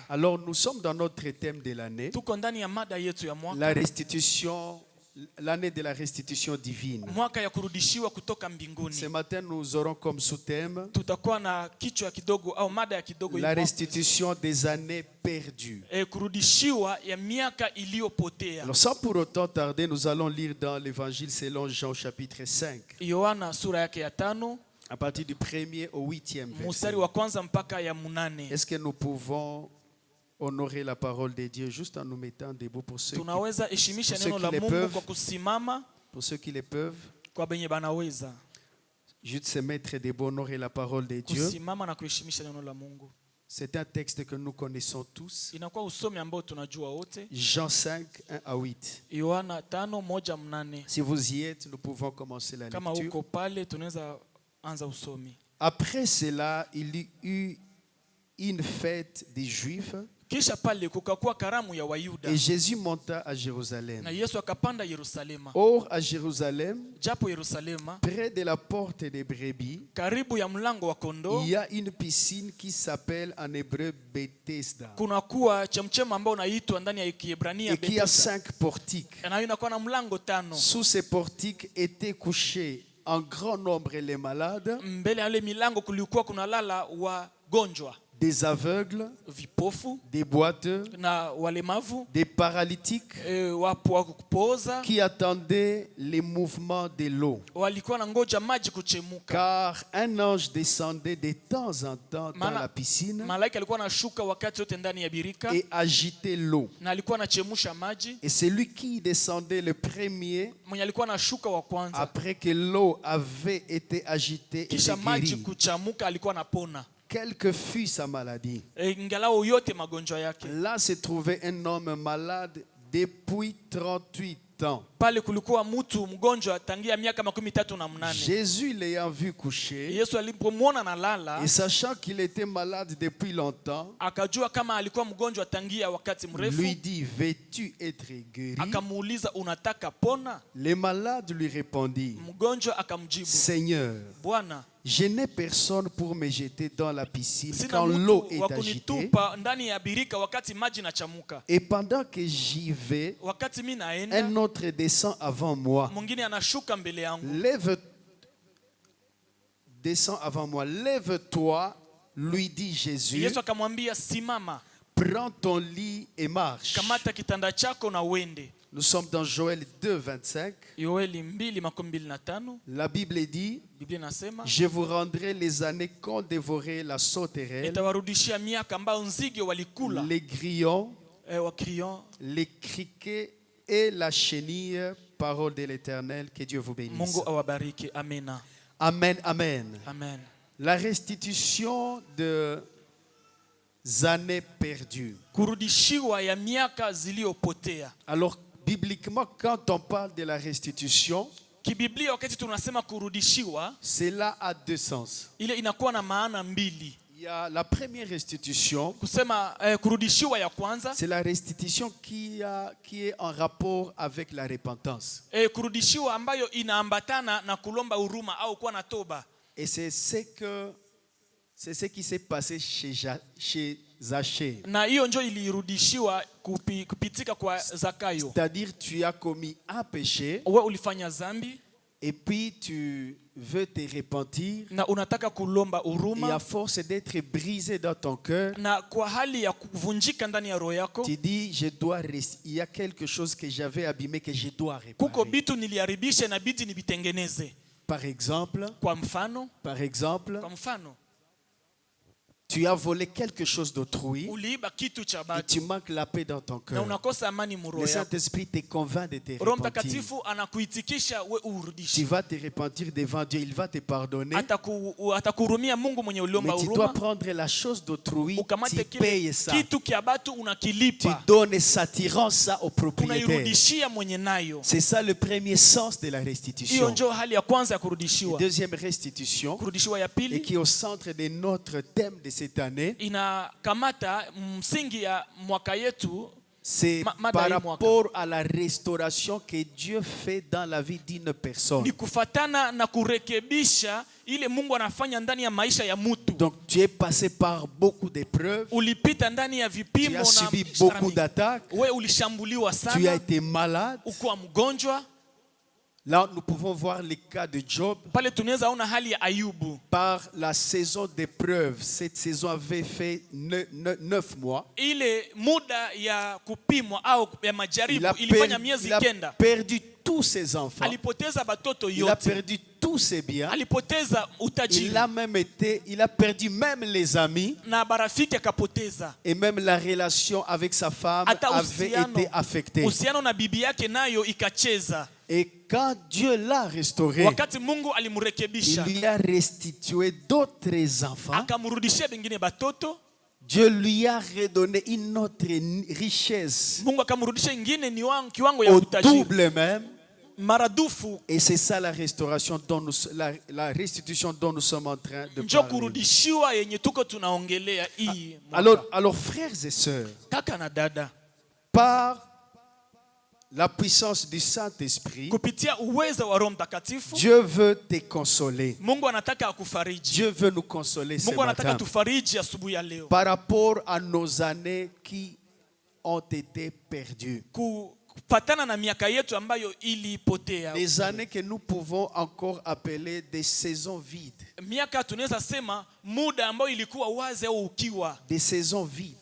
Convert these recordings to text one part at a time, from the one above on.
Alors nous sommes dans notre thème de l'année, la restitution, l'année de la restitution divine. Ce matin nous aurons comme sous-thème la restitution des années perdues. Alors sans pour autant tarder, nous allons lire dans l'évangile selon Jean chapitre 5. À partir du 1er au 8e verset. Est-ce que nous pouvons honorer la parole de Dieu juste en nous mettant debout pour ceux qui le peuvent? Pour ceux qui le peuvent, juste se mettre debout, honorer la parole de Dieu. C'est un texte que nous connaissons tous. Jean 5, 1 à 8. Si vous y êtes, nous pouvons commencer la lecture. Après cela, il y eut une fête des Juifs et Jésus monta à Jérusalem. Or à Jérusalem, près de la porte des brebis, il y a une piscine qui s'appelle en hébreu Bethesda et qui a 5 portiques. Sous ces portiques étaient couchés en grand nombre les malades, des aveugles, des boiteux, des paralytiques qui attendaient les mouvements de l'eau. Car un ange descendait de temps en temps dans la piscine et agitait l'eau. Et celui qui descendait le premier, après que l'eau avait été agitée, était guéri. Quelle que fût sa maladie. Là se trouvait un homme malade depuis 38 ans. Jésus l'ayant vu coucher et sachant qu'il était malade depuis longtemps, lui dit: veux-tu être guéri? Les malades lui répondirent: Seigneur, je n'ai personne pour me jeter dans la piscine quand l'eau est agitée. Et pendant que j'y vais, un autre descend avant moi. Lève-toi, lui dit Jésus. Prends ton lit et marche. Nous sommes dans Joël 2, 25. La Bible dit: je vous rendrai les années qu'ont dévoré la sauterelle, les grillons, les criquets et la chenille. Parole de l'Éternel. Que Dieu vous bénisse. Amen, amen. La restitution des années perdues. Alors, bibliquement, quand on parle de la restitution, cela a deux sens. Il y a la première restitution, c'est la restitution qui est en rapport avec la repentance. Et c'est ce qui s'est passé chez Zachée. C'est-à-dire, tu as commis un péché et puis tu veux te repentir, et à force d'être brisé dans ton cœur, tu dis: il y a quelque chose que j'avais abîmé que je dois réparer. Par exemple, tu as volé quelque chose d'autrui et tu manques la paix dans ton cœur. Le Saint-Esprit te convainc de te repentir. Tu vas te repentir devant Dieu, il va te pardonner. Mais tu dois prendre la chose d'autrui, tu payes ça. Tu donnes ça, tu rends ça au propriétaire. C'est ça le premier sens de la restitution. La deuxième restitution, et qui est au centre de notre thème de cette année, C'est par rapport à la restauration que Dieu fait dans la vie d'une personne. Donc tu es passé par beaucoup d'épreuves. Tu as subi beaucoup d'attaques. Tu as été malade. Là, nous pouvons voir le cas de Job. Par la saison d'épreuve, cette saison avait fait 9 mois. Il a perdu tous ses enfants. Il a perdu tous ses biens. Il a perdu même les amis. Et même la relation avec sa femme avait été affectée. Et quand Dieu l'a restauré, il lui a restitué d'autres enfants. Dieu lui a redonné une autre richesse, au double même. Et c'est ça la restauration dont la restitution dont nous sommes en train de parler. Alors frères et sœurs, par la puissance du Saint-Esprit, Dieu veut te consoler. Dieu veut nous consoler ce matin par rapport à nos années qui ont été perdues. Les années que nous pouvons encore appeler des saisons vides. Des saisons vides.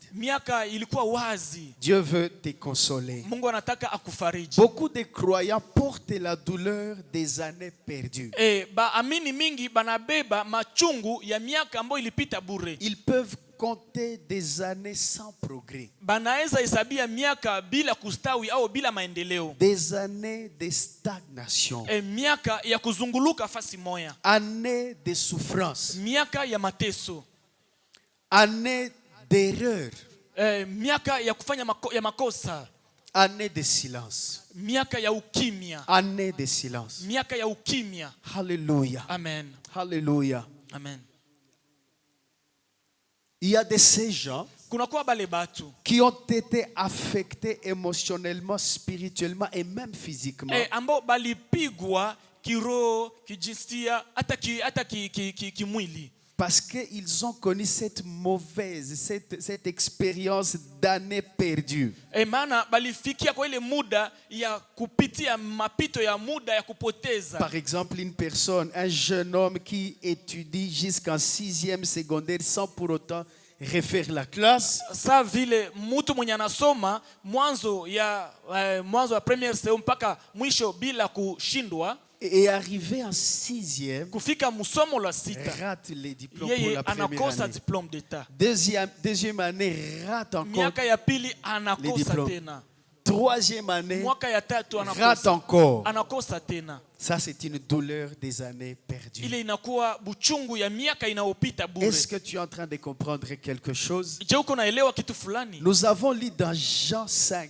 Dieu veut te consoler. Beaucoup de croyants portent la douleur des années perdues. Ils peuvent compter des années sans progrès. Des années de stagnation. Années de souffrance. Années d'erreur. Année de silence. Année de silence. Alléluia. Amen. Alléluia. Amen. Il y a de ces gens qui ont été affectés émotionnellement, spirituellement et même physiquement. Parce qu'ils ont connu cette mauvaise, cette expérience d'années perdues. Par exemple, une personne, un jeune homme qui étudie jusqu'en 6e secondaire sans pour autant refaire la classe. Et arrivé en 6e, rate les diplômes pour la première année. Deuxième année, rate encore les diplômes. Troisième année, rate encore. Ça, c'est une douleur des années perdues. Est-ce que tu es en train de comprendre quelque chose? Nous avons lu dans Jean 5.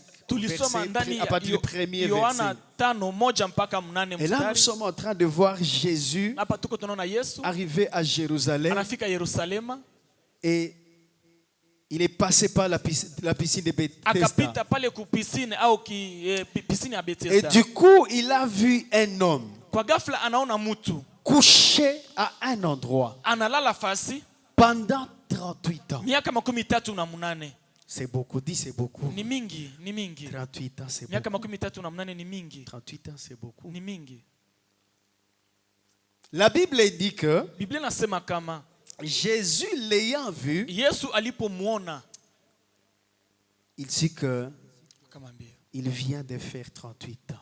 À partir du premier verset. Et là, nous sommes en train de voir Jésus arriver à Jérusalem. Et il est passé par la piscine de Bethesda. Et du coup, il a vu un homme couché à un endroit pendant 38 ans. C'est beaucoup, dit c'est beaucoup. 38 ans, c'est beaucoup. 38 ans, c'est beaucoup. La Bible dit que Jésus l'ayant vu, il dit que il vient de faire 38 ans.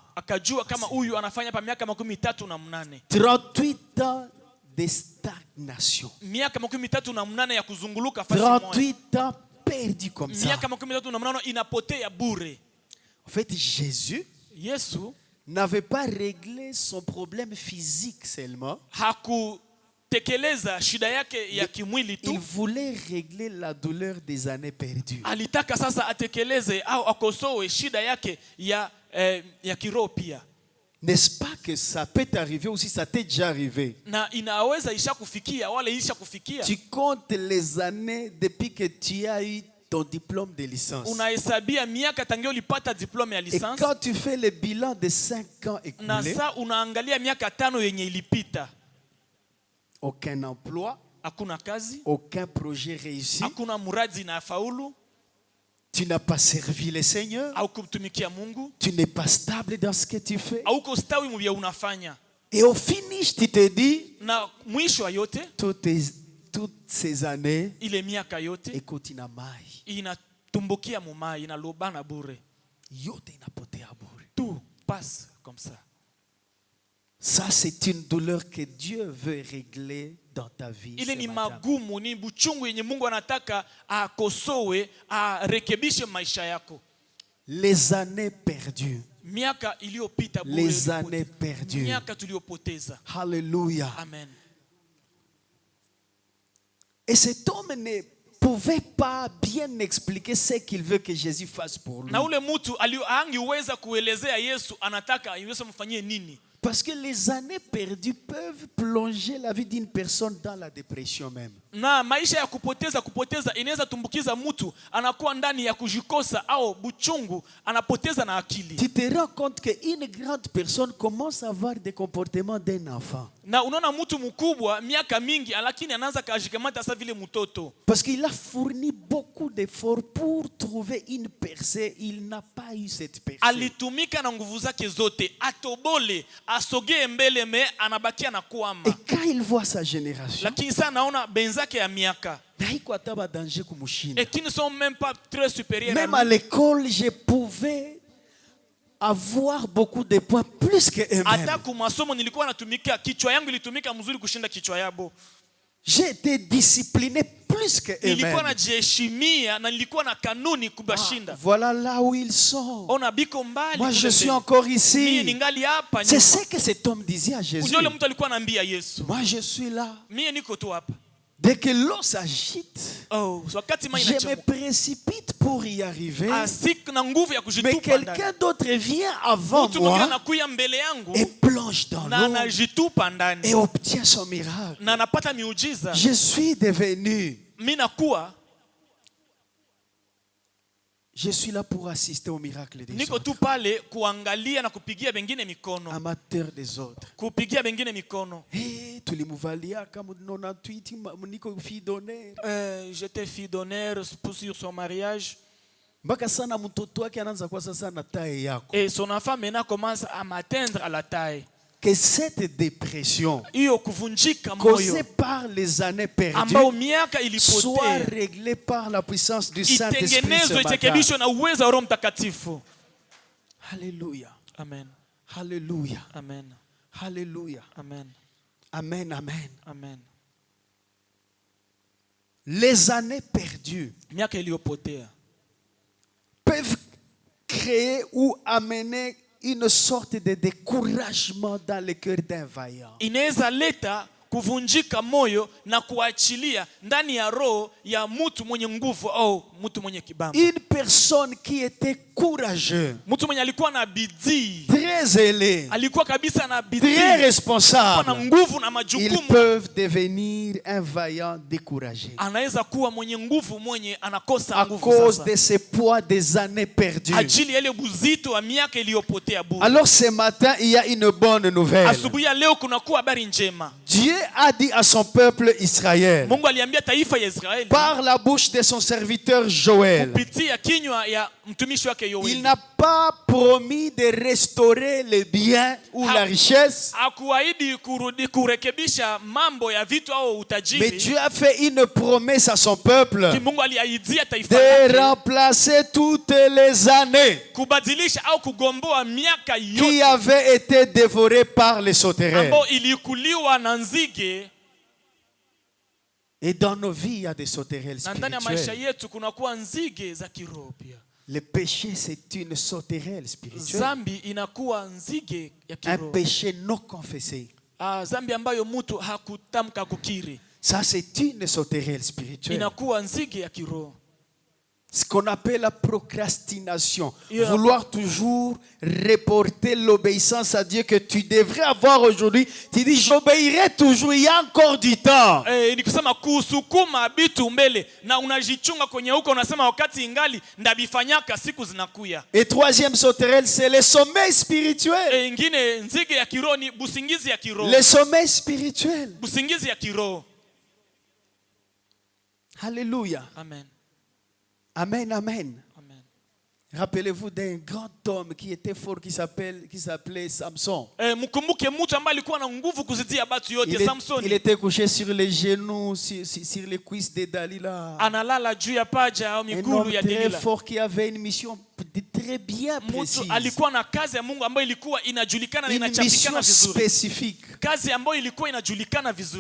38 ans de stagnation. 38 ans perdu comme ça. En fait, Jésus n'avait pas réglé son problème physique seulement. Il voulait régler la douleur des années perdues. N'est-ce pas que ça peut t'arriver aussi, ça t'est déjà arrivé? Tu comptes les années depuis que tu as eu ton diplôme de licence. Unahesabia miaka tangia ulipata diplome ya Et licence. quand tu fais le bilan de 5 ans écoulés, na saa unaangalia miaka 5 yenye ilipita, aucun emploi, hakuna kazi, aucun projet réussi, hakuna muradi na faulu, tu n'as pas servi le Seigneur, au kumtumikia Mungu, tu n'es pas stable dans ce que tu fais, au kustawi mubia unafanya. Et au finish, tu te dis, na mwisho wa yote, toutes ces années, ile miaka yote, écoute, ina mai, inatumbukia mumai, inalobana bure, yote inapotea bure. Tout passe comme ça. Ça, c'est une douleur que Dieu veut régler dans ta vie. Ile ni magumu, ni buchungu yenye Mungu anataka akosoe, arekebishe maisha yako. Les années perdues. Miaka iliyopita bure. Les années perdues. Miaka tuliyopoteza. Hallelujah. Amen. Et cet homme ne pouvait pas bien expliquer ce qu'il veut que Jésus fasse pour lui. Na ule mtu angeweza kuelezea Yesu anataka Yesu mfanyie nini. Parce que les années perdues peuvent plonger la vie d'une personne dans la dépression même. Na maisha ya kupoteza inaweza tumbukiza mtu anakuwa ndani ya kujikosa au buchungu, anapoteza na akili. Tu te rends compte que une grande personne commence à avoir des comportements d'un enfant. Na unaona mtu mkubwa miaka mingi lakini anaanza kujikamata sasa vile mtoto. Parce qu'il a fourni beaucoup d'efforts pour trouver une percée, il n'a pas eu cette percée. Alitumika na nguvu zake zote atobole, asogee mbele me anabakia na kuama. Et quand il voit sa génération, lakini sana naona benzake ya miaka, et qui ne sont même pas très supérieurs. Même à l'école, je pouvais avoir beaucoup de points plus que eux-mêmes. Hata kumasomo nilikuwa natumika, kichwa yangu ilitumika mzuri kushinda kichwa yabo. J'ai été discipliné plus que eux-mêmes. Nilikuwa najiheshimia na nilikuwa na kanuni kubashinda. Voilà là où ils sont. Ona biko mbali. Moi je suis encore ici. Mimi ningali hapa. C'est ce que cet homme disait à Jésus. Unjole mtu alikuwa anaambia Yesu. Moi je suis là. Mimi niko tu hapa. Dès que l'eau s'agite, je me précipite pour y arriver. Mais quelqu'un d'autre vient avant moi et plonge dans l'eau et obtient son miracle. Je suis devenu. Je suis là pour assister au miracle des autres. Amateur des autres. Hey, j'étais fille d'honneur sur son mariage. Et son enfant maintenant commence à m'atteindre à la taille. Que cette dépression causée par les années perdues soit réglée par la puissance du Saint-Esprit ce matin. Alléluia. Amen. Alléluia. Amen. Alléluia. Amen. Amen. Amen. Amen. Les années perdues peuvent créer ou amener une sorte de découragement dans le cœur d'un vaillant. Inaweza leta kuvunjika moyo na kuachilia ndani ya roho ya mtu mwenye nguvu au mtu mwenye kibamba. Une personne qui était courageux, mtu mwenye alikuwa na bidii, très zélé, alikuwa kabisa na bidii, très responsable, na nguvu na majukumu, ils peuvent devenir un vaillant découragé. Anaweza kuwa mwenye nguvu mwenye anakosa nguvu sasa. À cause de ce poids des années perdues. Ajili ile buzito wa miaka iliyopotea bure. Alors ce matin il y a une bonne nouvelle. Asubuhi ya leo kuna kuwa habari njema. Dieu a dit à son peuple Israël, Mungu aliambia taifa ya Israeli par la bouche de son serviteur Joël, kupitia kinywa ya mtumishi wake Yoeli, il n'a pas promis de restaurer les biens ou la richesse. Hakuahidi kurudi kurekebisha mambo ya vitu au utajiri. Mais Dieu a fait une promesse à son peuple Mungu aliahidia taifa de remplacer toutes les années kubadilisha au kugomboa miaka yote qui avaient été dévorées par les sauterelles. Ambayo ilikuliwa na nzige. Et dans nos vies, il y a des sauterelles spirituelles. Le péché, c'est une sauterelle spirituelle. Un péché non confessé. Ça, c'est une sauterelle spirituelle. Ce qu'on appelle la procrastination. Vouloir toujours reporter l'obéissance à Dieu que tu devrais avoir aujourd'hui. Tu dis, j'obéirai toujours, il y a encore du temps. Et troisième sauterelle, c'est le sommeil spirituel. Le sommeil spirituel. Alléluia. Amen. Amen, amen. Rappelez-vous d'un grand homme qui était fort, qui s'appelait Samson. Il était couché sur les genoux, sur les cuisses de Dalila. Un homme très fort qui avait une mission très bien précise. Une mission spécifique.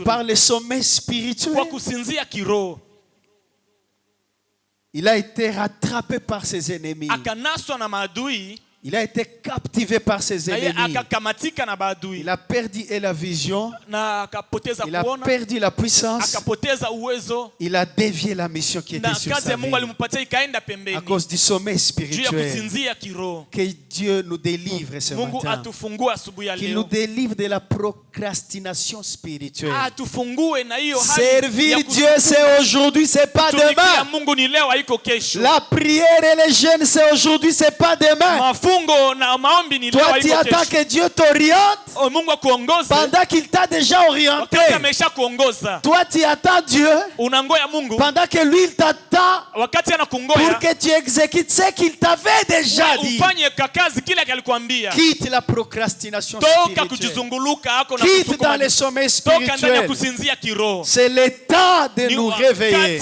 Par le sommeil spirituel. Il a été rattrapé par ses ennemis. Il a été captivé par ses ennemis. Il a perdu la vision. Il a perdu la puissance. Il a dévié la mission qui était sur sa vie. À cause du sommeil spirituel. Que Dieu nous délivre ce matin. Qu'il nous délivre de la procrastination spirituelle. Servir Dieu, c'est aujourd'hui, c'est pas demain. La prière et les jeûnes, c'est aujourd'hui, c'est pas demain. Toi, tu attends que Dieu t'oriente pendant qu'il t'a déjà orienté. Toi, tu attends Dieu pendant que lui, il t'attend pour que tu exécutes ce qu'il t'avait déjà dit. Quitte la procrastination spirituelle. Quitte dans le sommeil spirituel. C'est le temps de nous réveiller.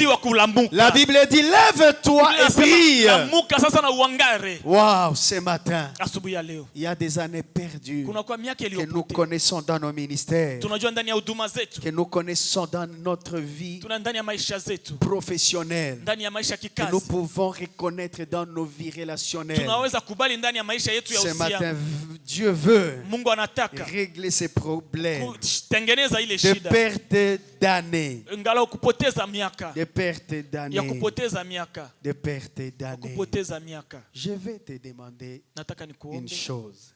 La Bible dit, lève-toi et prie. Waouh, ce matin. Il y a des années perdues que nous connaissons dans nos ministères, que nous connaissons dans notre vie professionnelle, que nous pouvons reconnaître dans nos vies relationnelles. Ce matin, Dieu veut régler ces problèmes de perte d'années, de perte d'années, de perte d'années. Je vais te demander une chose.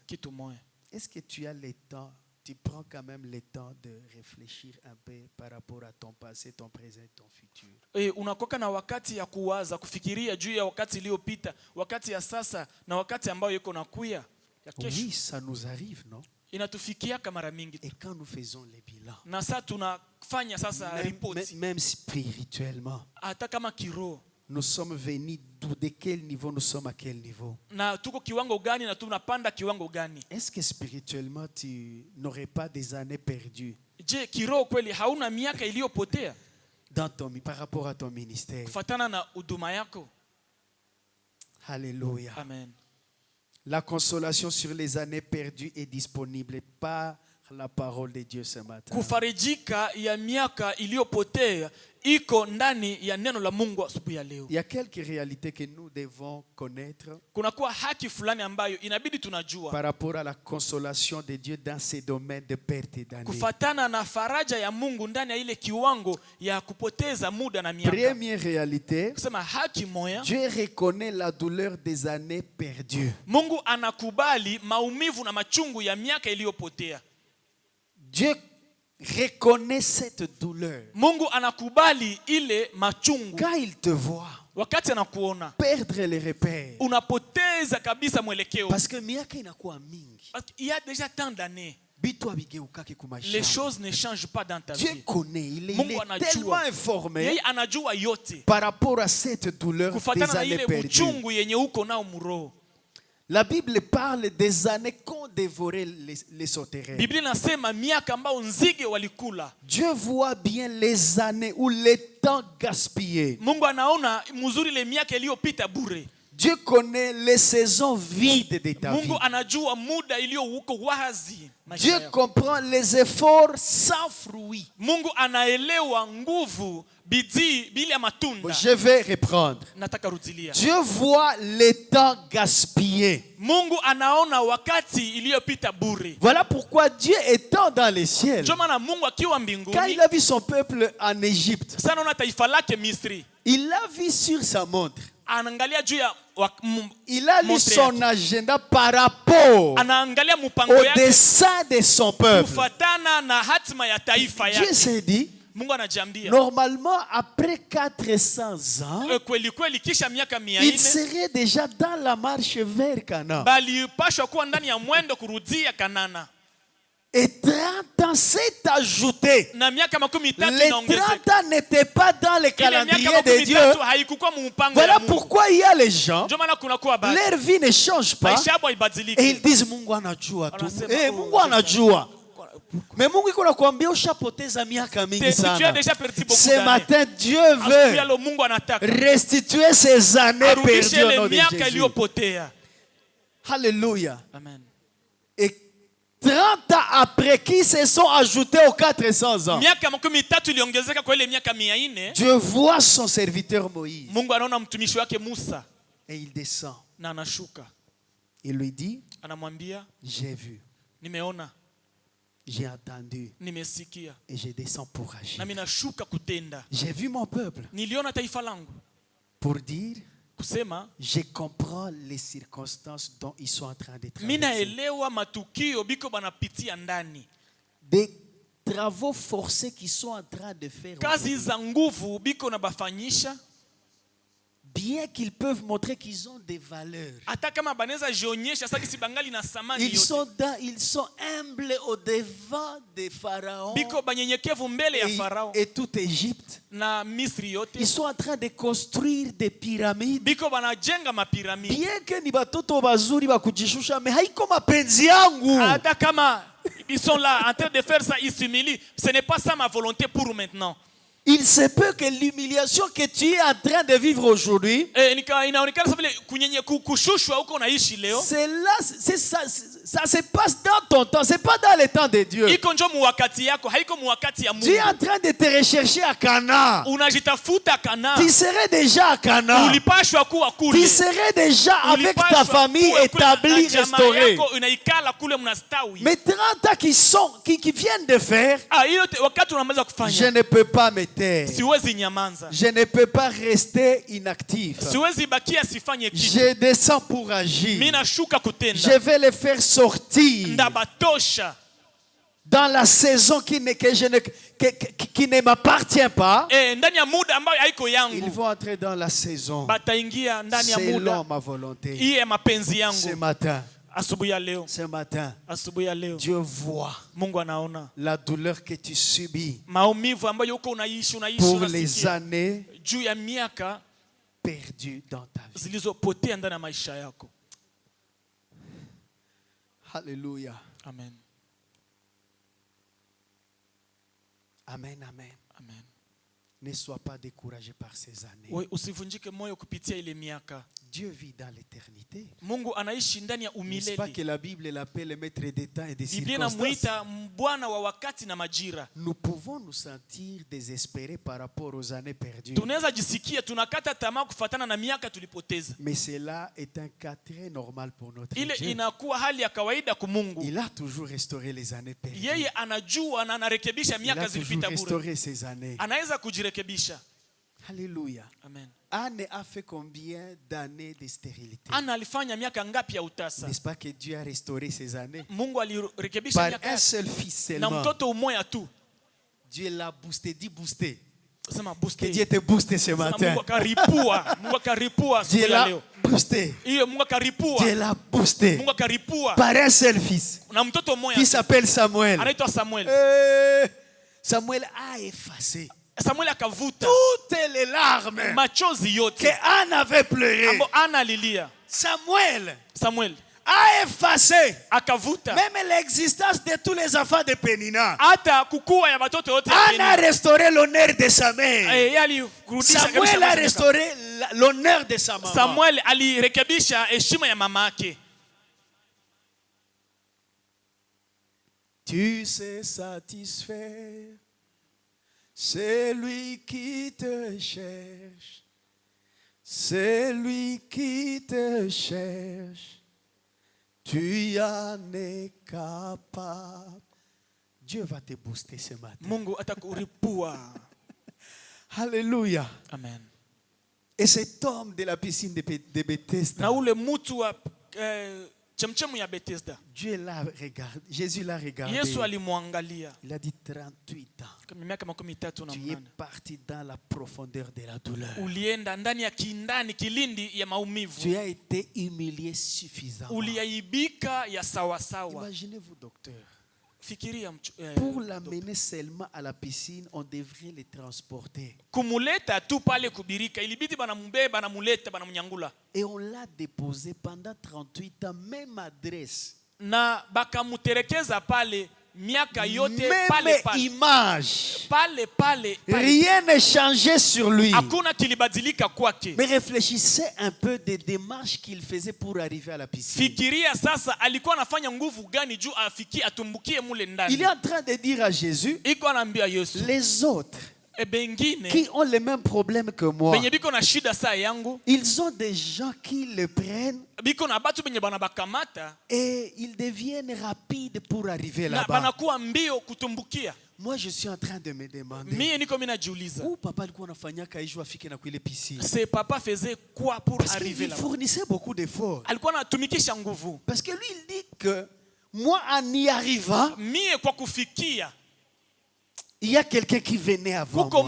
Est-ce que tu as le temps, tu prends quand même le temps de réfléchir un peu par rapport à ton passé, ton présent et ton futur? Unakoka na wakati ya kuwaza, kufikiria juu ya wakati iliyopita, wakati ya sasa na wakati ambao yuko nakuya ya kesho. Oui, ça nous arrive, non? Inatufikia kama mara mingi. Et quand nous faisons les bilans, na sasa tunafanya sasa ripoti, même spirituellement, hata kama kiroho, nous sommes venus de quel niveau, nous sommes à quel niveau? Na tuko kiwango gani na tunapanda kiwango gani? Est-ce que spirituellement tu n'aurais pas des années perdues? Je, kiroho kweli hauna miaka iliyopotea? Par rapport à ton ministère. Kufatana na huduma yako. Alléluia. Amen. La consolation sur les années perdues est disponible par la parole de Dieu ce matin. Kufarijika ya miaka iliyopotea iko ndani ya neno la Mungu asubuhi ya leo. Il y a quelques réalités que nous devons connaître. Kuna kuwa haki fulani ambayo inabidi tunajua par rapport à la consolation de Dieu dans ces domaines de perte d'années. Kufatana na faraja ya Mungu ndani ya ile kiwango ya kupoteza muda na miaka. Première réalité, kusema haki moya, Dieu reconnaît la douleur des années perdues. Mungu anakubali maumivu na machungu ya miaka iliyopotea. Dieu reconnaît cette douleur. Mungu anakubali ile machungu. Quand il te voit, wakati anakuona, perdre les repères, unapoteza kabisa mwelekeo. Parce que miaka inakuwa mingi. Il y a déjà tant d'années. Les choses ne changent pas dans ta vie. Dieu connaît, il est tellement informé yeye anajua yote par rapport à cette douleur des années perdues. La Bible parle des années qu'ont dévoré les sauterelles. Dieu voit bien les années où le temps gaspillé. Dieu connaît les saisons vides de ta vie. Dieu comprend les efforts sans fruit. Je vais reprendre. Dieu voit le temps gaspillé. Voilà pourquoi Dieu étant dans les ciels, quand il a vu son peuple en Égypte, il l'a vu sur sa montre. Il a lu son agenda par rapport au dessein de son peuple. Dieu s'est dit, normalement, après 400 ans, il serait déjà dans la marche vers Canaan. Et 30 ans s'est ajouté. Les 30 ans n'étaient pas dans le calendrier de Dieu. Voilà pourquoi il y a les gens, leur vie ne change pas. Et ils disent, Mungu anajua tu. Mungu anajua. Mais Mungu iko nakwambia ushapoteza miaka mingi sana. Ce matin, Dieu veut restituer ces années perdues au nom de Jésus. Alléluia. Amen. Et 30 ans après, qui se sont ajoutés aux 400 ans, Dieu voit son serviteur Moïse. Et il descend. Il lui dit, j'ai vu, j'ai entendu, et je descends pour agir. J'ai vu mon peuple. Pour dire, je comprends les circonstances dont ils sont en train de traverser. Des travaux forcés qu'ils sont en train de faire. Bien qu'ils peuvent montrer qu'ils ont des valeurs. Ils sont humbles au devant des pharaons et toute Égypte. Ils sont en train de construire des pyramides. Bien que ni batoto bazuri bakujishusha, mais haiko mapenzi yangu. Ils sont là en train de faire ça, ils s'humilient. Ce n'est pas ça ma volonté pour maintenant. Il se peut que l'humiliation que tu es en train de vivre aujourd'hui, ça se passe dans ton temps, c'est pas dans le temps de Dieu. Tu es en train de te rechercher à Canaan. Tu serais déjà à Canaan. Tu serais déjà avec ta famille établie, restaurée. Mais 30 ans qui viennent de faire, je ne peux pas me taire. Je ne peux pas rester inactif. Je descends pour agir. Je vais les faire sortir dans la saison qui ne m'appartient pas. Ils vont entrer dans la saison selon ma volonté. Ce matin, Dieu voit la douleur que tu subis pour les années perdues dans ta vie. Alléluia. Amen. Amen, amen. Amen. Ne sois pas découragé par ces années. Dieu vit dans l'éternité. N'est-ce pas que la Bible l'appelle le maître des temps et des circonstances? Nous pouvons nous sentir désespérés par rapport aux années perdues. Mais cela est un cas très normal pour notre Dieu. Il a toujours restauré les années perdues. Il a toujours restauré ces années. Alléluia. Amen. Anne a fait combien d'années de stérilité? N'est-ce pas que Dieu a restauré ces années? Par un seul fils seulement. Dieu l'a boosté, dit boosté. Que Dieu te booste ce matin. Dieu l'a boosté. Dieu l'a boosté. Par un seul fils qui s'appelle Samuel. Samuel a effacé toutes les larmes que Anne avait pleurées. Samuel a effacé même l'existence de tous les enfants de Pénina. Anne a restauré l'honneur de sa mère. Samuel a restauré l'honneur de sa maman. Tu sais satisfaire celui qui te cherche, celui qui te cherche, tu en es capable. Dieu va te booster ce matin. Mungu atakuripua. Alléluia. Amen. Et cet homme de la piscine de Bethesda, na ule mutu wa chemchemu ya Bethesda, Dieu l'a regardé, Jésus l'a regardé. Yesu alimwangalia. Il a dit 38 ans. Miaka 38 Tu es parti dans la profondeur de la douleur. Ulienda ndani ya kindani kilindi ya maumivu. Tu as été humilié suffisamment. Uliaibika ya sawa sawa. Imaginez-vous, docteur. Pour l'amener seulement à la piscine, on devrait les transporter. Kumuleta tu pale kubirika, ilibidi banamubeba banamuleta banamnyangula. Et on l'a déposé pendant 38 ans, même adresse. Na bakamuterekeza pale miaka yote pale pale. Image. Pale. Rien n'est changé sur lui. Hakuna kilibadilika kwake. Mais réfléchissez un peu des démarches qu'il faisait pour arriver à la piscine. Fikiria sasa alikuwa anafanya nguvu gani juu afikie atumbukie mule ndani. Il est en train de dire à Jésus, iko anaambia Yesu, les autres qui ont les mêmes problèmes que moi, ils ont des gens qui le prennent et ils deviennent rapides pour arriver là-bas. Moi, je suis en train de me demander, où papa papa faisait quoi pour arriver là-bas? Il fournissait beaucoup d'efforts. Parce que lui, il dit que moi, en y arrivant, il y a quelqu'un qui venait avant moi pour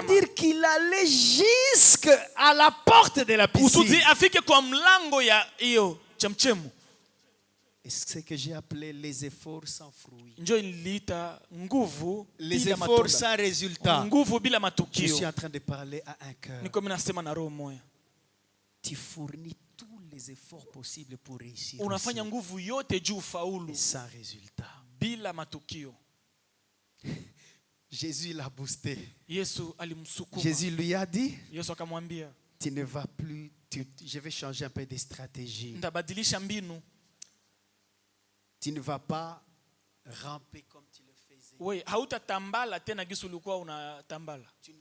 dire qu'il allait jusqu'à la porte de la piscine. Et c'est ce que j'ai appelé les efforts sans fruit. Les efforts sans résultat. Je suis en train de parler à un cœur. Tu fournis tous les efforts possibles pour réussir. Et sans résultat. Jésus l'a boosté. Jésus lui a dit, tu ne vas plus, je vais changer un peu de stratégie. Tu ne vas pas ramper comme tu le faisais. Tu ne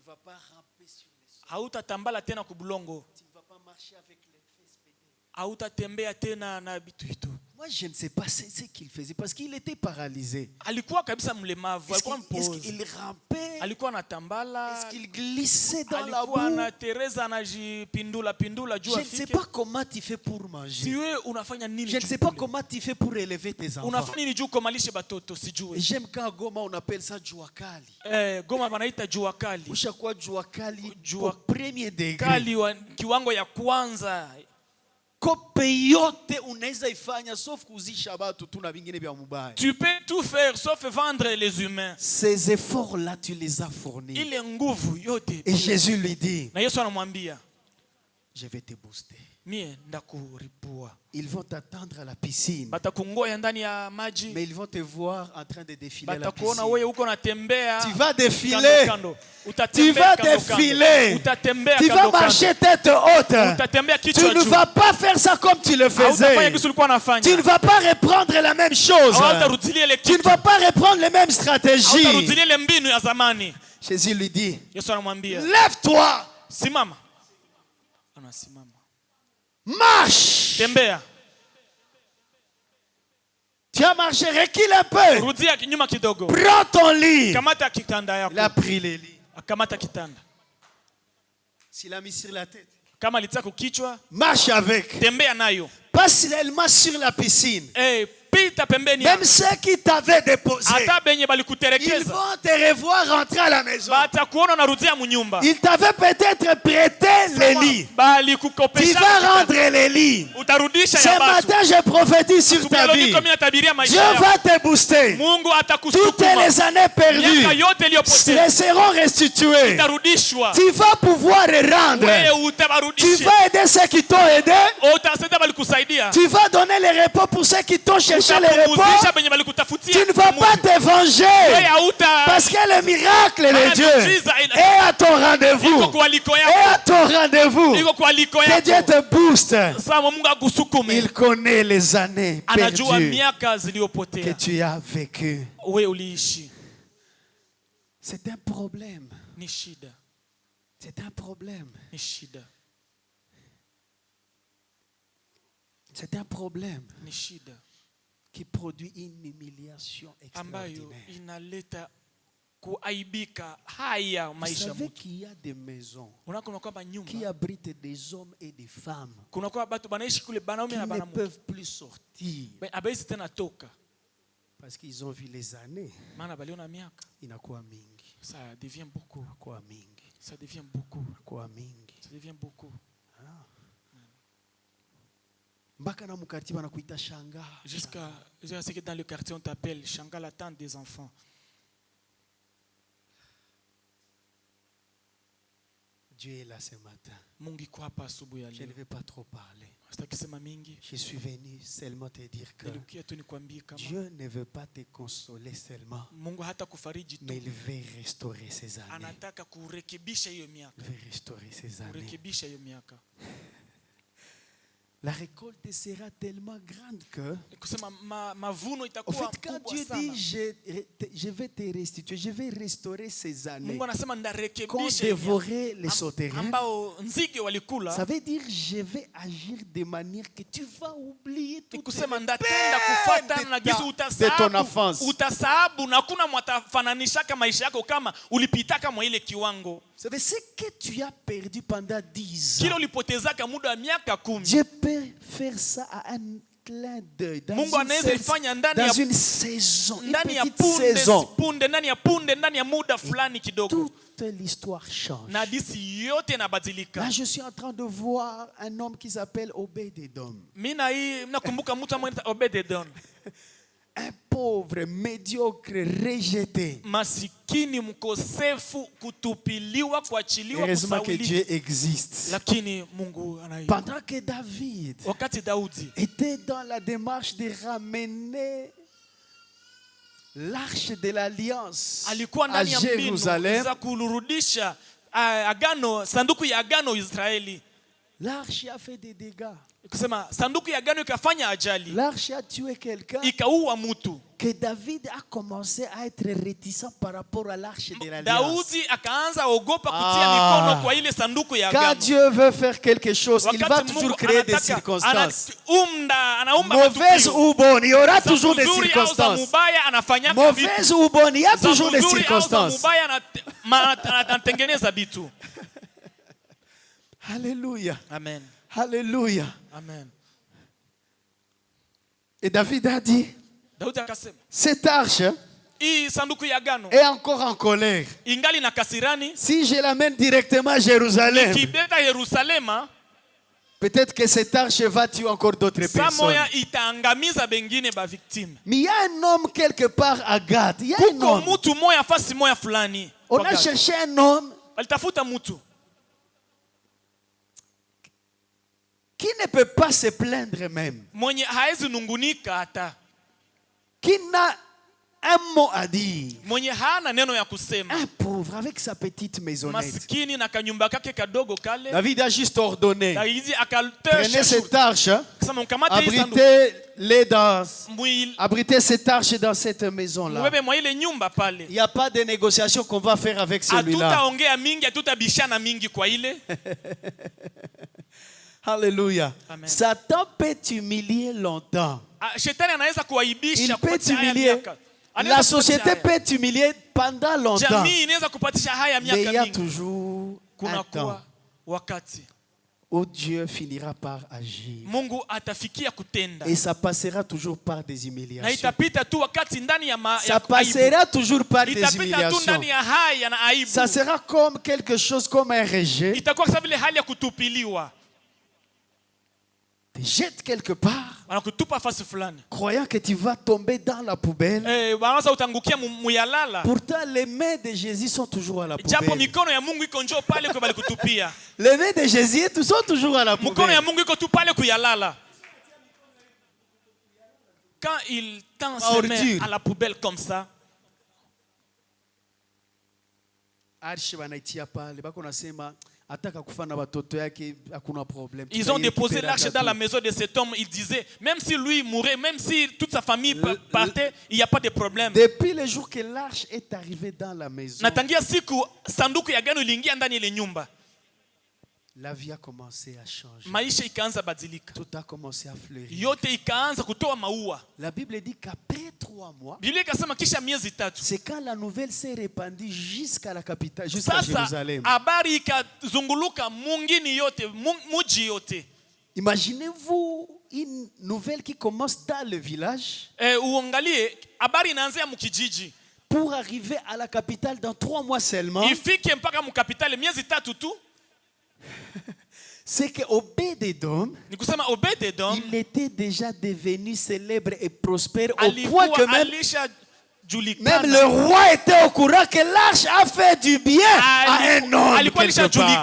vas pas ramper sur les sols. Tu ne vas pas marcher avec les fesses pédées. Moi, je ne sais pas ce qu'il faisait parce qu'il était paralysé. Est-ce qu'il rampait? Est-ce qu'il glissait dans la boue? Je ne sais pas comment tu fais pour manger. Je ne sais pas comment tu fais pour élever tes enfants. J'aime quand à Goma on appelle ça juakali. Ushakuwa juakali au premier degré. Tu peux tout faire sauf vendre les humains. Ces efforts-là, tu les as fournis. Et Jésus lui dit, je vais te booster. Ils vont t'attendre à la piscine. Mais ils vont te voir en train de défiler à la piscine. Tu vas défiler. Tu vas défiler. Tu vas marcher tête haute. Tu ne vas pas faire ça comme tu le faisais. Tu ne vas pas reprendre la même chose. Tu ne vas pas reprendre les mêmes stratégies. Jésus lui dit, lève-toi. Marche. Tu as marché, recule un peu. Prends ton lit. Il a pris le lit. S'il a mis sur la tête, marche avec. Pas seulement sur la piscine. Même ceux qui t'avaient déposé, ils vont te revoir rentrer à la maison. Ils t'avaient peut-être prêté les lits. Tu vas rendre les lits. Ce matin, je prophétise sur ta vie. Dieu va te booster. Toutes les années perdues seront restituées. Tu vas pouvoir rendre. Tu vas aider ceux qui t'ont aidé. Tu vas donner les repos pour ceux qui t'ont cherché. Les repos, tu ne vas pas te venger parce que le miracle de Dieu est à ton rendez-vous. Que Dieu te booste. Il connaît les années perdues que tu as vécues. C'est un problème. C'est un problème. C'est un problème qui produit une humiliation extraordinaire. kuaibika haya maisha. Vous savez qu'il y a des maisons qui abritent des hommes et des femmes qui ne peuvent plus sortir parce qu'ils ont vu les années. Ça devient beaucoup. Ça devient beaucoup. Ça devient beaucoup. Jusqu'à ce que dans le quartier on t'appelle Shanga, la tante des enfants. Dieu est là ce matin. Je ne vais pas trop parler. Je suis venu seulement te dire que Dieu ne veut pas te consoler seulement, mais il veut restaurer ses années. Il veut restaurer ses années. La récolte sera tellement grande que, en fait, quand Dieu dit je vais te restituer, je vais restaurer ces années qu'ont dévoré les sauterelles, ça veut dire je vais agir de manière que tu vas oublier tout de ton enfance. C'est ce que tu as perdu pendant 10 ans. Dieu peut faire ça à un clin d'œil, dans une saison, une petite saison. Et toute l'histoire change. Là, je suis en train de voir un homme qui s'appelle Obed-Edom. Un pauvre, médiocre, rejeté. Heureusement que Dieu existe. Pendant que David était dans la démarche de ramener l'arche de l'alliance à Jérusalem, l'arche a fait des dégâts. L'arche a tué quelqu'un. Que David a commencé à être réticent par rapport à l'arche de l'alliance. Quand Dieu veut faire quelque chose, il va toujours créer des circonstances. Mauvaises ou bonnes, il y aura toujours des circonstances. Mauvaises ou bonnes, il y a toujours des circonstances. Alléluia. Amen. Alléluia. Amen. Et David a dit, cette arche est encore en colère. Si je l'amène directement à Jérusalem, peut-être que cette arche va tuer encore d'autres personnes. Mais il y a un homme quelque part à Gath. Il y a un homme. On a cherché un homme qui ne peut pas se plaindre même, qui n'a un mot à dire, un pauvre avec sa petite maisonnette. David a juste ordonné, prenez cette arche, abritez cette arche dans cette maison-là. Il n'y a pas de négociation qu'on va faire avec celui-là. Alléluia. Amen. Satan peut t'humilier longtemps. Il peut t'humilier. La société peut t'humilier pendant longtemps. Mais il y a toujours un temps où Dieu finira par agir. Et ça passera toujours par des humiliations. Ça passera toujours par des humiliations. Ça sera comme quelque chose, comme un rejet. Te jette quelque part, croyant que tu vas tomber dans la poubelle. Pourtant, les mains de Jésus sont toujours à la poubelle. Les mains de Jésus sont toujours à la poubelle. Quand il tend ses mains à la poubelle comme ça, ils ont déposé l'arche dans la maison de cet homme. Il disait, même si lui mourait, même si toute sa famille partait, il n'y a pas de problème. Depuis le jour que l'arche est arrivée dans la maison, la vie a commencé à changer. Tout a commencé à fleurir. La Bible dit qu'après 3 mois, c'est quand la nouvelle s'est répandue jusqu'à la capitale, jusqu'à Jérusalem. Imaginez-vous une nouvelle qui commence dans le village pour arriver à la capitale dans 3 mois seulement. C'est qu'Obed-Édom, il était déjà devenu célèbre et prospère au point que même le roi était au courant que l'arche a fait du bien à un homme quelque part.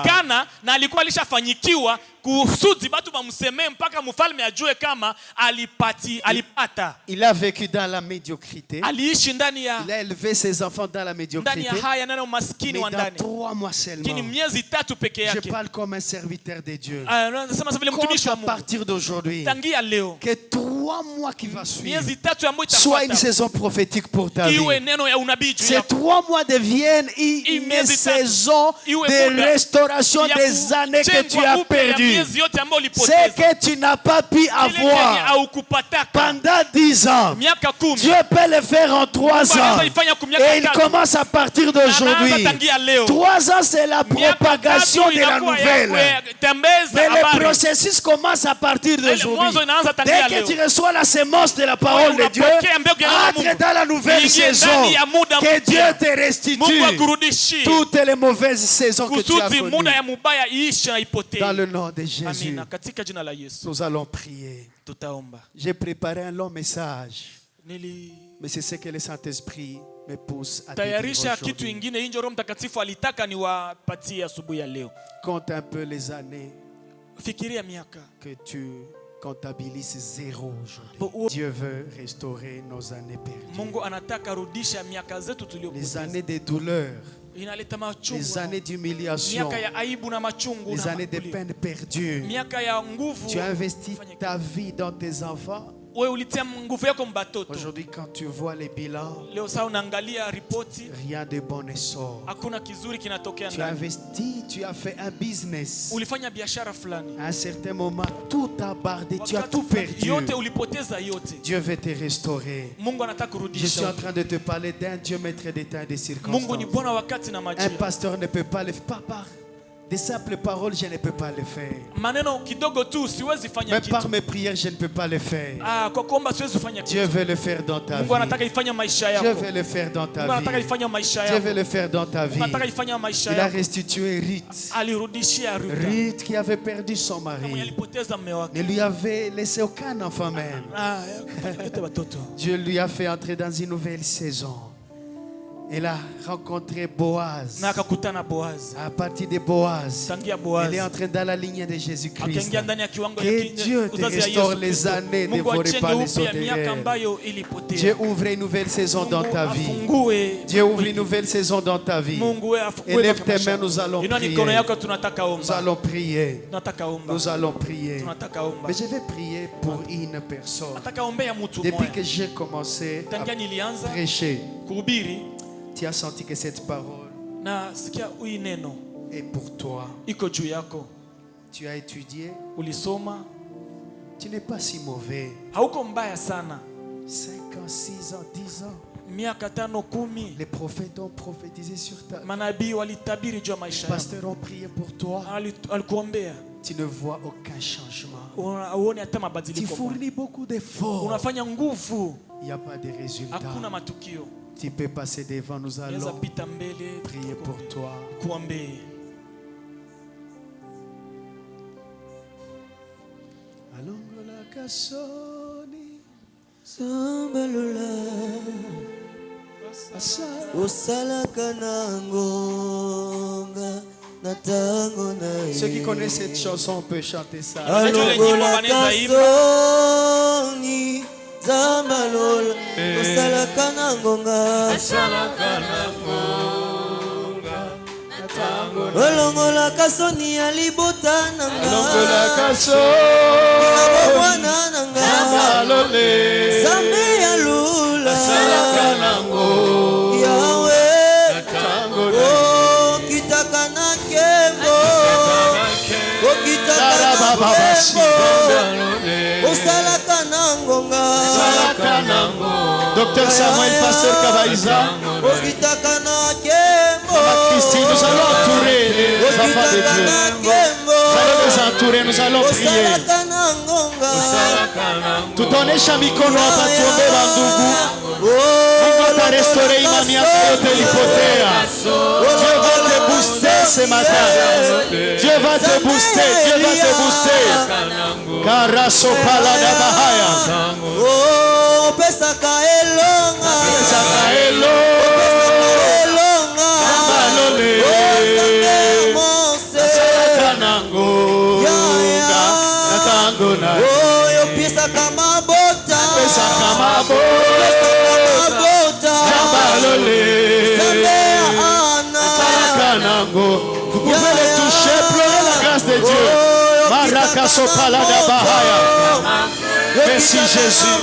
Il a vécu dans la médiocrité. Il a élevé ses enfants dans la médiocrité. Mais dans 3 mois seulement, je parle comme un serviteur de Dieu. Compte à partir d'aujourd'hui que 3 mois qui va suivre soit une saison prophétique pour ta vie. Ces 3 mois deviennent une saison de restauration des années que tu as perdues. C'est que tu n'as pas pu avoir pendant 10 ans. Dieu peut le faire en 3 ans. Et il commence à partir d'aujourd'hui. 3 ans, c'est la propagation de la nouvelle. Mais le processus commence à partir d'aujourd'hui. Dès que tu reçois la sémence de la parole de Dieu, entre dans la nouvelle saison. Que Dieu te restitue toutes les mauvaises saisons que tu as connues. Dans le nom de Jésus, nous allons prier. J'ai préparé un long message, mais c'est ce que le Saint-Esprit me pousse à te dire aujourd'hui. Compte un peu les années que tu comptabilise 0 aujourd'hui. Dieu veut restaurer nos années perdues. Les années de douleur, les années d'humiliation, les années de peine perdue. Tu as investi ta vie dans tes enfants. Aujourd'hui, quand tu vois les bilans, rien de bon ne sort. Tu as investi, tu as fait un business. À un certain moment, tout a bardé, tu as tout perdu. Dieu veut te restaurer. Je suis en train de te parler d'un Dieu maître des temps et des circonstances. Un pasteur ne peut pas le faire. Papa, des simples paroles, je ne peux pas le faire. Même par mes prières, je ne peux pas le faire. Dieu veut le faire dans ta vie. Dieu veut le faire dans ta vie. Dieu veut le faire dans ta vie. Il a restitué Ruth qui avait perdu son mari. Ne lui avait laissé aucun enfant même. Dieu lui a fait entrer dans une nouvelle saison. Elle a rencontré Boaz. À partir de Boaz, elle est entrée dans la ligne de Jésus-Christ. Que Dieu te restaure les années, ne volez pas les autres derrière. Dieu ouvre une nouvelle saison dans ta vie. Dieu ouvre une nouvelle saison dans ta vie. Élève tes mains, nous allons prier. Nous allons prier. Nous allons prier. Mais je vais prier pour une personne. Depuis que j'ai commencé à prêcher, tu as senti que cette parole est pour toi. Tu as étudié. Tu n'es pas si mauvais. 5 ans, 6 ans, 10 ans. Les prophètes ont prophétisé sur ta vie. Les pasteurs ont prié pour toi. Tu ne vois aucun changement. Tu fournis beaucoup d'efforts. Il n'y a pas de résultat. Tu peux passer devant, nous allons prier pour toi. Alongola kasoni Sambalola Osala kanangonga natango na. Ceux qui connaissent cette chanson peuvent chanter ça. Alongola kasoni Zambalola Osala kanangonga Olongola kasoni ya libota nanga Olongola kasoni ya mwana nanga Zambe ya lula Osala kanango Yawe Oh kitaka na kembo Oh kitaka na kembo Osala kanangonga Docteur Samuel, Pasteur Kabaïza, Maman Christine, nous allons entourer les enfants de Dieu. Nous allons les entourer, nous allons prier. Tutonne shamikono hapa tuombe bandugu. Mungu atarestore imani yako yote ilipotea. Dieu va te booster ce matin. Dieu va te booster, Dieu va te booster. Karaso palada bahaya. Oh, pesaka elonga. Pesaka elonga. Malole. Kanango. Natango na. Oh, yo pesaka mabota. Pesaka mabota. Malole. Kanango. Vous pouvez les toucher, pleurer la grâce de Dieu. Maraka sopalada bahaya. Merci Jésus.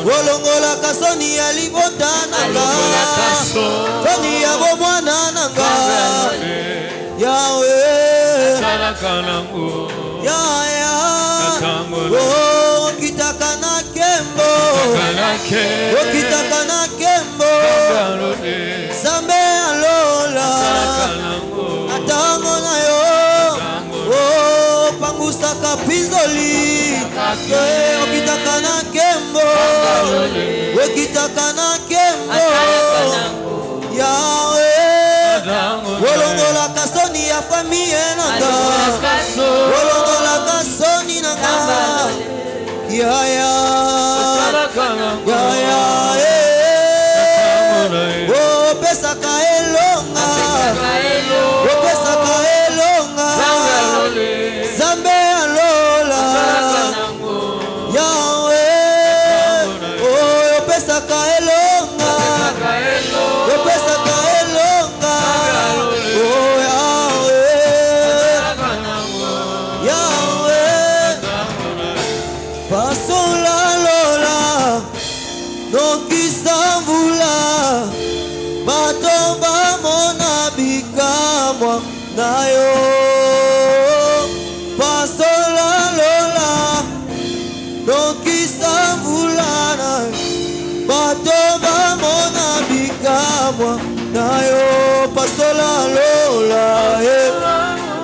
Wolongola kasoni alibotana Toni yabo mwana nanga Yahweh Oh kitaka na kembo Oh kitaka na kembo Zambe alola Atango na yo Oh pangusa kapizoli Oh kitaka na kembo Oh kitaka na kembo Yahweh Wolongola kasoni ya familie nanga Wolongola kasoni nanga Oh pesaka elonga Oh pesaka elonga Zambe alola Yahweh Oh pesaka elonga Oh pesaka elonga Oh Yahweh Pasola lola Nokisambula Batomba mona bikamwa nayo Pasola lola Nokisambula Batomba mona bikamwa nayo Pasola lola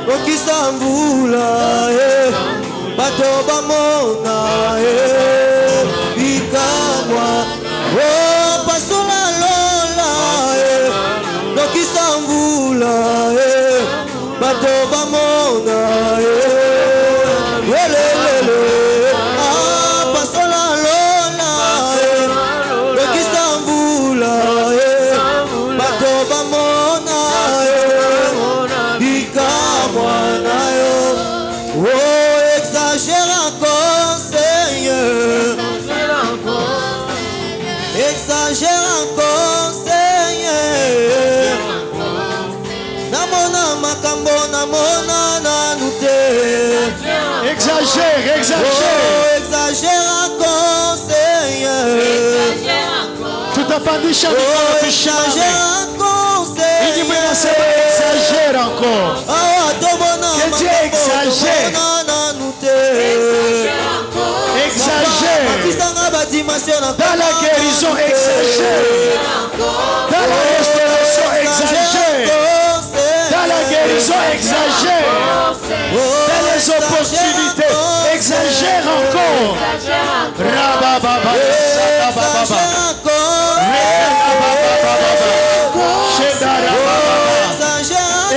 Nokisambula Batomba mona bikamwa Oh pasola lola Nokisambula Batomba mona Welelele Ah pasola lola Nokisambula Batomba mona bikamwa nayo Oh exagère encore Seigneur Exagère encore Seigneur Namona makambo namona nanute Exagère, exagère. Oh exagère encore Seigneur Tout a fandu chaque Oh exagère encore Seigneur Exagère encore. Que Dieu exagère. Exagère. Dans la guérison, exagère. Dans la restauration, exagère. Dans la guérison, exagère. Dans les opportunités, exagère encore. Rabababa, sabababa.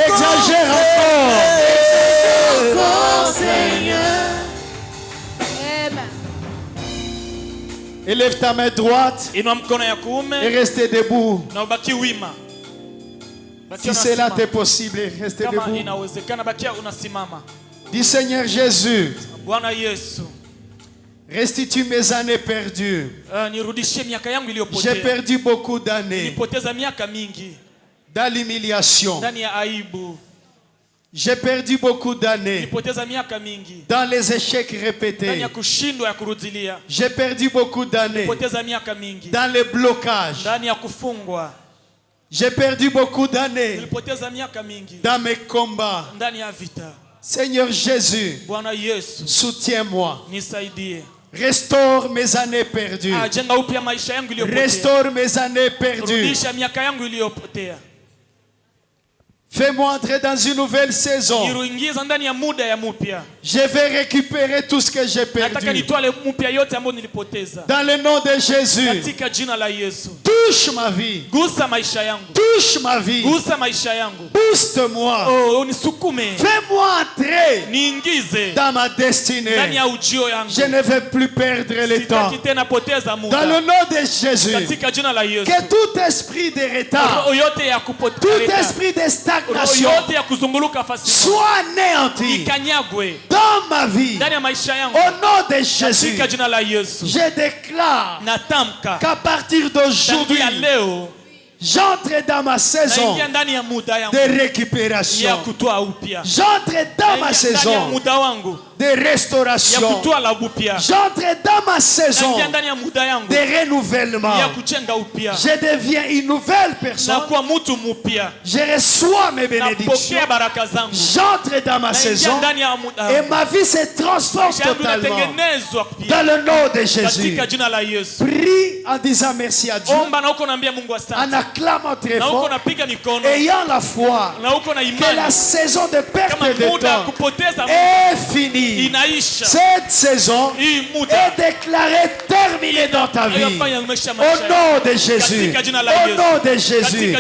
Exagère encore. Seigneur. Élève ta main droite et restez debout. Si cela est possible, restez debout. Dis Seigneur Jésus, restitue mes années perdues. J'ai perdu beaucoup d'années dans l'humiliation. J'ai perdu beaucoup d'années dans les échecs répétés. J'ai perdu beaucoup d'années dans les blocages. J'ai perdu beaucoup d'années dans mes combats. Seigneur Jésus, soutiens-moi. Restaure mes années perdues. Restaure mes années perdues. Fais-moi entrer dans une nouvelle saison. Je vais récupérer tout ce que j'ai perdu. Dans le nom de Jésus. Touche ma vie. Touche ma vie. Booste-moi. Fais-moi entrer dans ma destinée. Je ne vais plus perdre le temps. Dans le nom de Jésus. Que tout esprit de retard, tout esprit de stagnation soit anéanti dans ma vie. Au nom de Jésus, je déclare qu'à partir d'aujourd'hui, j'entre dans ma saison de récupération. J'entre dans ma saison de restauration. J'entre dans ma saison de renouvellement. Je deviens une nouvelle personne. Je reçois mes bénédictions. J'entre dans ma saison et ma vie se transforme totalement. Dans le nom de Jésus. Prie en disant merci à Dieu. En acclamant très fort. Ayant la foi que la saison de perte de temps est finie. Cette saison est déclarée terminée dans ta vie. Au nom de Jésus. Au nom de Jésus.